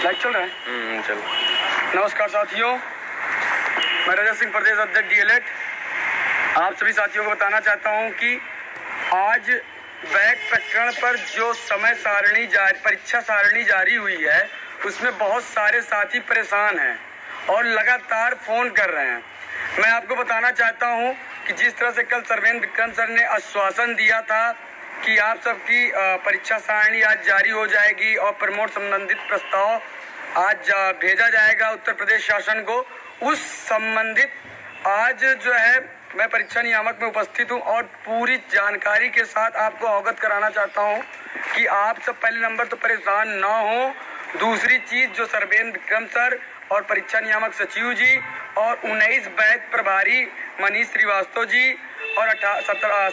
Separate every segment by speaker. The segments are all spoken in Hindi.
Speaker 1: लाइव चल रहा है।
Speaker 2: चलो।
Speaker 1: नमस्कार साथियों, मैं रजत सिंह, प्रदेश अध्यक्ष डीएलएड। आप सभी साथियों को बताना चाहता हूं कि आज बैक प्रकरण पर जो परीक्षा सारणी जारी हुई है, उसमें बहुत सारे साथी परेशान हैं और लगातार फोन कर रहे हैं। मैं आपको बताना चाहता हूं कि जिस तरह से कल सर्वेन विक्रम सर ने आश्वासन दिया था कि आप सबकी परीक्षा सारणी आज जारी हो जाएगी और प्रमोट संबंधित प्रस्ताव आज भेजा जाएगा उत्तर प्रदेश शासन को, उस संबंधित आज जो है मैं परीक्षा नियामक में उपस्थित हूं और पूरी जानकारी के साथ आपको अवगत कराना चाहता हूं कि आप सब पहले नंबर तो परेशान ना हो। दूसरी चीज, जो सर्वेन विक्रम सर और परीक्षा नियामक सचिव जी और 19 बैच प्रभारी मनीष श्रीवास्तव जी और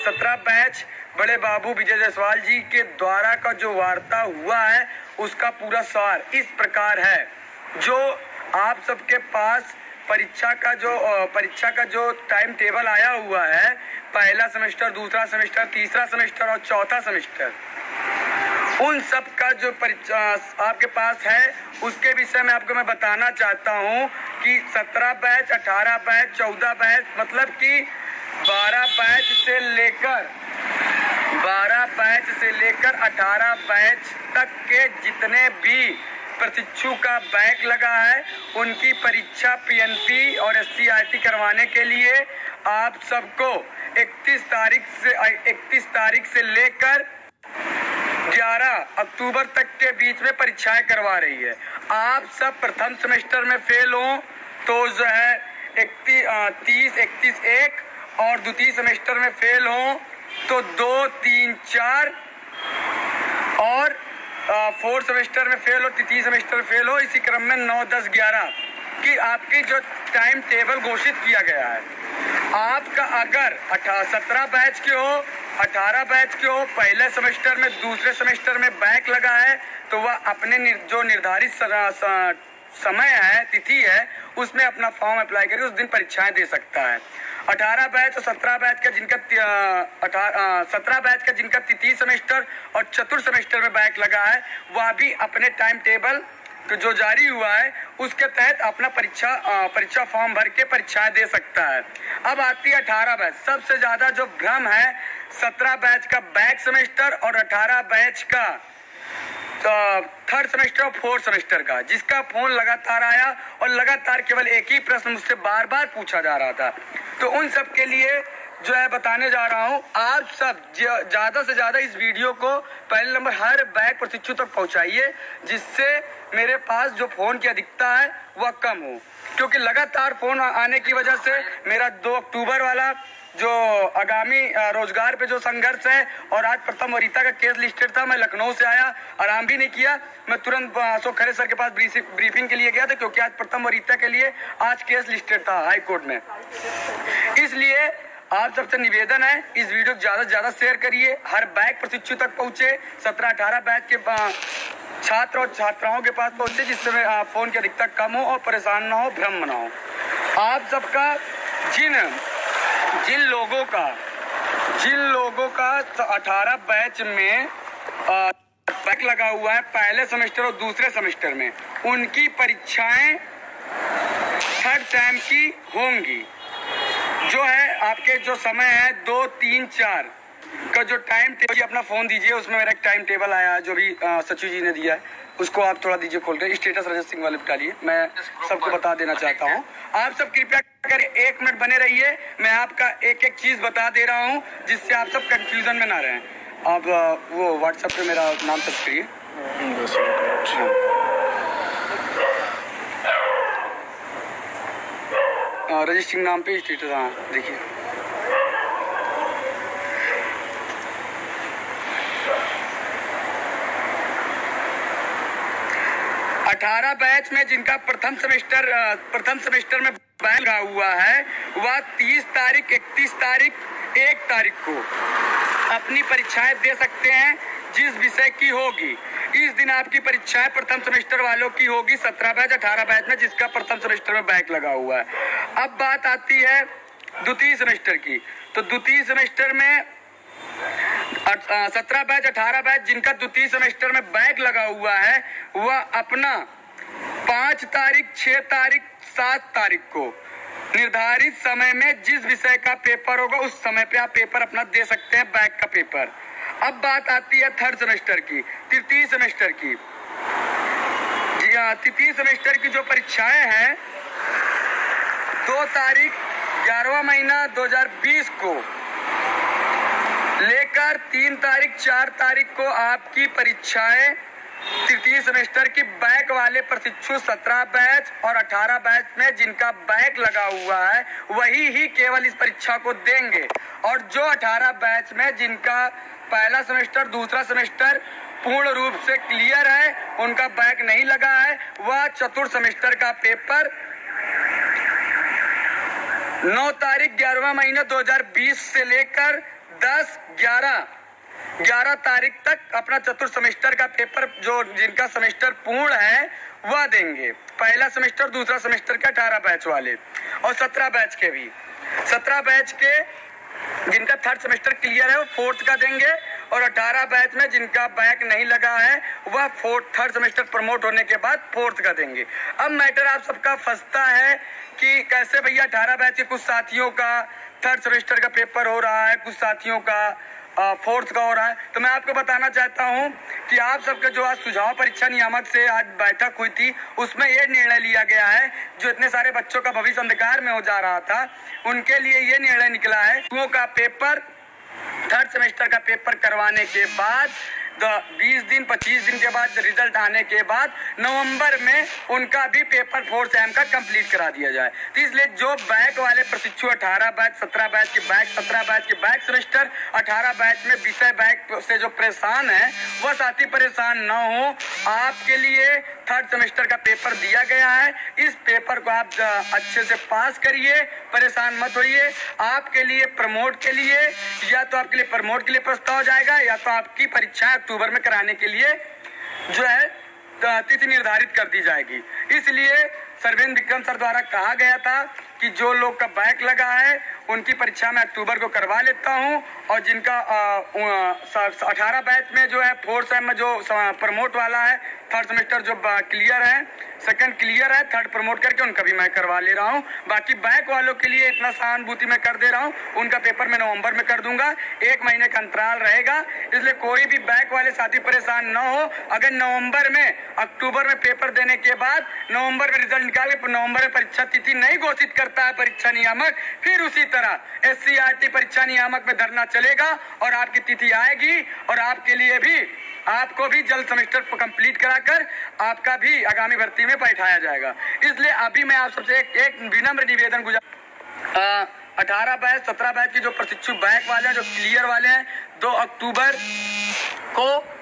Speaker 1: 17 बैच बड़े बाबू विजय जायसवाल जी के द्वारा का जो वार्ता हुआ है, उसका पूरा सार इस प्रकार है। जो आप सबके पास परीक्षा का जो टाइम टेबल आया हुआ है, पहला सेमेस्टर, दूसरा सेमेस्टर, तीसरा सेमेस्टर और चौथा सेमेस्टर, उन सब का जो परीक्षा आपके पास है, उसके विषय में आपको मैं बताना चाहता हूं कि 17 बैच, 18 बैच, 14 बैच, मतलब कि 12 बैच से लेकर 18 बैच तक के जितने भी प्रशिक्षु का बैक लगा है, उनकी परीक्षा पीएनपी और एससीईआरटी करवाने के लिए आप सबको 31 तारीख से लेकर 11 अक्टूबर तक के बीच में परीक्षाएं करवा रही है। आप सब प्रथम सेमेस्टर में फेल हो तो जो है 31 और द्वितीय सेमेस्टर में फेल हो तो 2, 3, 4 और फोर्थ सेमेस्टर में फेल हो, तृतीय सेमेस्टर में फेल हो, इसी क्रम में 9, 10, 11 की आपकी जो टाइम टेबल घोषित किया गया है। आपका अगर 17 बैच के हो, 18 बैच के हो, पहले सेमेस्टर में, दूसरे सेमेस्टर में बैक लगा है, तो वह अपने जो निर्धारित समय है, तिथि है, उसमें अपना फॉर्म अप्लाई करके उस दिन परीक्षाएं दे सकता है। 18 बैच और 17 बैच का जिनका तृतीय सेमेस्टर और चतुर्थ सेमेस्टर में बैक लगा है, वह भी अपने टाइम टेबल जो जारी हुआ है उसके तहत अपना परीक्षा फॉर्म भर के परीक्षाएं दे सकता है। अब आती है 18 बैच। सबसे ज्यादा जो भ्रम है 17 बैच का बैक सेमेस्टर और 18 बैच का थर्ड सेमेस्टर और फोर्थ सेमेस्टर का, जिसका फोन लगातार आया और लगातार केवल एक ही प्रश्न मुझसे बार बार पूछा जा रहा था। तो उन सब के लिए जो है बताने जा रहा हूं, आप सब ज्यादा से ज्यादा इस वीडियो को पहले नंबर हर बैक प्रशिक्षु तक पहुंचाइए, जिससे मेरे पास जो फोन की अधिकता है वह कम हो। क्योंकि लगातार फोन आने की वजह से मेरा 2 अक्टूबर वाला जो आगामी रोजगार पे जो संघर्ष है, और आज प्रथम वरीयता का केस लिस्टेड था, मैं लखनऊ से आया, आराम भी नहीं किया, मैं तुरंत अशोक खरे सर के पास ब्रीफिंग के लिए गया था, क्योंकि आज प्रथम वरीयता के लिए आज केस लिस्टेड था हाई कोर्ट में। इसलिए आप सबसे निवेदन है, इस वीडियो को ज्यादा से ज्यादा शेयर करिए, हर बैक प्रशिक्षु तक पहुंचे, 17-18 बैच के छात्र और छात्राओं के पास पहुंचे, जिससे फोन की अधिकता कम हो और परेशान ना हो, भ्रम ना हो। आप सबका जिन लोगों का 18 बैच में बैक लगा हुआ है पहले सेमेस्टर और दूसरे सेमेस्टर में, उनकी परीक्षाएं थर्ड सेम की होंगी। जो है आपके जो समय है 2, 3, 4 का जो टाइम टेबल, अपना फोन दीजिए, उसमें मेरा एक टाइम टेबल आया है जो भी सचिव जी ने दिया है, उसको आप थोड़ा दीजिए खोल के, स्टेटस रजत सिंह वाले डालिए, मैं सबको बता देना चाहता हूँ। आप सब कृपया करके 1 मिनट बने रहिए, मैं आपका एक चीज बता दे रहा हूँ, जिससे आप सब कंफ्यूजन में ना रहें। आप वो व्हाट्सएप पे मेरा नाम सर्च करिए, रजिस्ट्रिंग नाम पे स्टेटस, हाँ देखिए। अठारह बैच में जिनका प्रथम सेमेस्टर में बैक लगा हुआ है, वह 30 तारीख, 31 तारीख, 1 तारीख को अपनी परीक्षाएं दे सकते हैं, जिस विषय की होगी। इस दिन आपकी परीक्षाएं प्रथम सेमेस्टर वालों की होगी, 17 बैच, 18 बैच में जिसका प्रथम सेमेस्टर में बैक लगा हुआ है। अब बात आती है द्वितीय सेमेस्टर की, तो द्वितीय सेमेस्टर में 17 बैच, 18 बैच जिनका द्वितीय सेमेस्टर में बैक लगा हुआ है, वह अपना 5 तारीख, 6 तारीख, 7 तारीख को निर्धारित समय में जिस विषय का पेपर होगा उस समय पे आप पेपर अपना दे सकते हैं, बैक का पेपर। अब बात आती है थर्ड सेमेस्टर की, तृतीय सेमेस्टर की। जी हाँ, तृतीय सेमेस्टर की जो परीक्षाएं हैं 2 तारीख 11वां महीना 2020 को लेकर 3 तारीख 4 तारीख को आपकी परीक्षाएं तृतीय सेमेस्टर की बैक वाले प्रशिक्षु 17 बैच और 18 बैच में जिनका बैक लगा हुआ है वही ही केवल इस परीक्षा को देंगे, और जो 18 बैच में जिनका पहला सेमेस्टर दूसरा सेमेस्टर पूर्ण रूप से क्लियर है, उनका बैक नहीं लगा है, वह चतुर्थ सेमेस्टर का पेपर 9 तारीख 11वां महीना 2020 से लेकर 10-11 तारीख तक अपना चतुर्थ सेमेस्टर का पेपर जो जिनका सेमेस्टर पूर्ण है वह देंगे। पहला सेमेस्टर दूसरा सेमेस्टर के 18 बैच वाले और 17 बैच के भी। 17 बैच के जिनका थर्ड सेमेस्टर क्लियर है वो फोर्थ का देंगे, और 18 बैच में जिनका बैक नहीं लगा है वह थर्ड सेमेस्टर प्रमोट होने के बाद फोर्थ का देंगे। अब मैटर आप सबका फंसता है कि कैसे भैया 18 बैच के कुछ साथियों का थर्ड सेमेस्टर का पेपर हो रहा है, कुछ साथियों का फोर्थ का हो रहा है। तो मैं आपको बताना चाहता हूं कि आप सबके जो आज सुझाव परीक्षा नियामक से आज बैठक हुई थी उसमें ये निर्णय लिया गया है, जो इतने सारे बच्चों का भविष्य अंधकार में हो जा रहा था उनके लिए ये निर्णय निकला है का पेपर थर्ड सेमेस्टर का पेपर करवाने के बाद 20 दिन 25 दिन के बाद रिजल्ट आने के बाद नवंबर में उनका भी पेपर 4 सेम का कंप्लीट करा दिया जाए। तो इसलिए जो बैक वाले प्रशिक्षु 18 बैच 17 बैच के बैक 17 बैच के बैक सेमेस्टर 18 बैच में विषय बैक से जो परेशान है वह साथी परेशान न हो। आपके लिए थर्ड सेमेस्टर का पेपर दिया गया है, इस पेपर को आप अच्छे से पास करिए, परेशान मत होइए। आपके लिए प्रमोट के लिए या तो आपके लिए प्रमोट के लिए प्रस्ताव जाएगा या तो आपकी परीक्षा अक्टूबर में कराने के लिए जो है तिथि निर्धारित कर दी जाएगी। इसलिए सरवेंद्र विक्रम सर द्वारा कहा गया था कि जो लोग का बैक लगा है उनकी परीक्षा में अक्टूबर को करवा लेता हूं, और जिनका 18 बैच में जो है 4 सेम में जो प्रमोट वाला है थर्ड सेमेस्टर जो क्लियर है, सेकंड क्लियर है, थर्ड प्रमोट करके उनका भी मैं करवा ले रहा हूं। बाकी बैक वालों के लिए इतना सहानुभूति मैं कर दे रहा हूं, उनका पेपर मैं नवंबर में कर दूंगा, 1 महीने का अंतराल रहेगा। इसलिए कोई भी बैक वाले साथी परेशान न हो। अगर नवंबर में अक्टूबर में पेपर देने के बाद नवंबर में रिजल्ट निकाल के नवंबर में परीक्षा तिथि नहीं घोषित करता है परीक्षा नियामक, फिर उसी तरह SCERT परीक्षा नियामक में धरना चलेगा और आपकी तिथि आएगी और आपके लिए भी आपको भी जल्द सेमेस्टर कंप्लीट कराकर आपका भी आगामी भर्ती में बैठाया जाएगा। इसलिए अभी मैं आप सबसे एक विनम्र निवेदन 18 बैच 17 बैच के जो प्रशिक्षु बैक वाले हैं जो क्लियर वाले हैं 2 अक्टूबर को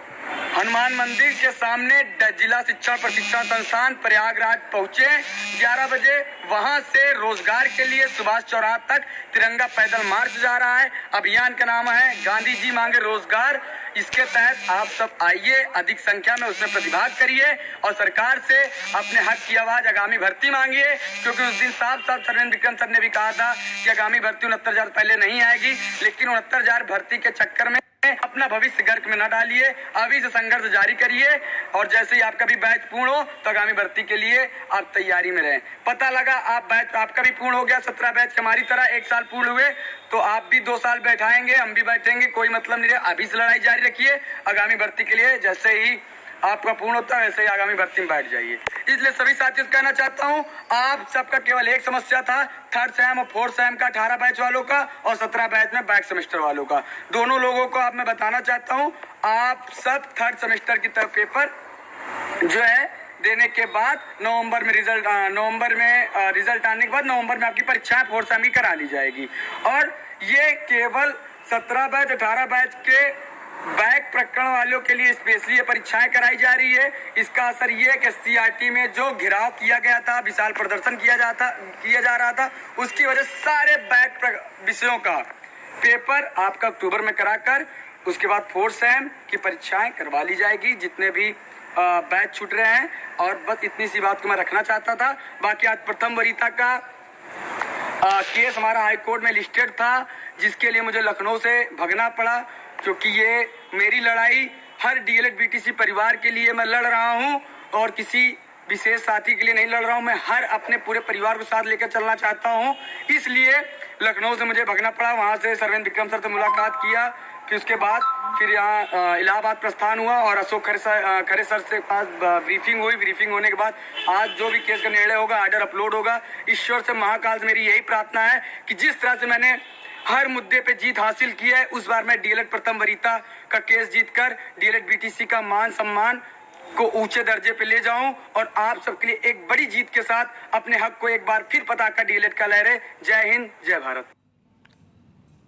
Speaker 1: हनुमान मंदिर के सामने जिला शिक्षा प्रशिक्षण संस्थान प्रयागराज पहुंचे 11 बजे। वहां से रोजगार के लिए सुभाष चौराहा तक तिरंगा पैदल मार्च जा रहा है। अभियान का नाम है गांधी जी मांगे रोजगार। इसके तहत आप सब आइए, अधिक संख्या में उसमें प्रतिभाग करिए और सरकार से अपने हक की आवाज आगामी भर्ती मांगिए, क्योंकि उस दिन साफ साफ सरवेंद्र विक्रम सर ने भी कहा था कि आगामी भर्ती 69,000 पहले नहीं आएगी, लेकिन 69,000 भर्ती के चक्कर में अपना भविष्य गर्क में न डालिए, अभी से संघर्ष जारी करिए और जैसे ही आपका भी बैच पूर्ण हो तो आगामी भर्ती के लिए आप तैयारी में रहें। पता लगा आप बैच आपका भी पूर्ण हो गया, 17 बैच हमारी तरह 1 साल पूर्ण हुए तो आप भी 2 साल बैठाएंगे, हम भी बैठेंगे, कोई मतलब नहीं है। अभी से लड़ाई जारी रखिए, आगामी भर्ती के लिए जैसे ही आपका पूर्ण होता है वैसे ही आगामी भर्ती में बैठ जाइए। इसलिए सभी साथियों से कहना चाहता हूं, आप सबका केवल एक समस्या था थर्ड सेम और फोर्थ सेम का 18 बैच वालों का और 17 बैच में बैक सेमेस्टर वालों का। दोनों लोगों को आप मैं बताना चाहता हूं, आप सब थर्ड सेमेस्टर की तरफ पेपर जो है देने के बाद नवंबर में रिजल्ट आने के बाद नवंबर में आपकी परीक्षाएं फोर्थ सेम की करा ली जाएगी। और ये केवल 17 बैच 18 बैच के बैक प्रकरण वालों के लिए स्पेशली ये परीक्षाएं कराई जा रही है। इसका असर ये है कि SCERT में जो घिराव किया गया था, विशाल प्रदर्शन किया जा रहा था, उसकी वजह सारे बैक विषयों का पेपर आपका अक्टूबर में कराकर उसके बाद फोर्थ सेम की परीक्षाएं करवा ली जाएगी, जितने भी बैच छूट रहे हैं। और बस इतनी सी बात को मैं रखना चाहता था। बाकी आज प्रथम वरीयता का केस हमारा हाई कोर्ट में लिस्टेड था, जिसके लिए मुझे लखनऊ से भगना पड़ा, क्योंकि ये मेरी लड़ाई हर DLED BTC परिवार के लिए मैं लड़ रहा हूं और किसी विशेष साथी के लिए नहीं लड़ रहा हूं, मैं हर अपने पूरे परिवार को साथ लेकर चलना चाहता हूं। इसलिए लखनऊ से मुझे भगना पड़ा, वहां से सरविंद विक्रम सर से मुलाकात किया, फिर उसके बाद फिर यहाँ इलाहाबाद प्रस्थान हुआ और अशोक खरे सर से पास ब्रीफिंग हुई। ब्रीफिंग होने के बाद आज जो भी केस का निर्णय होगा, ऑर्डर अपलोड होगा। ईश्वर से महाकाल से मेरी यही प्रार्थना है कि जिस तरह से मैंने हर मुद्दे पे जीत हासिल की है, उस बार मैं डीएलएड प्रथम वरीयता का केस जीतकर डीएलएड बीटीसी का मान सम्मान को ऊंचे दर्जे पे ले जाऊं और आप सबके लिए एक बड़ी जीत के साथ अपने हक को एक बार फिर पता कर डीएलएड का लहरे। जय हिंद, जय भारत।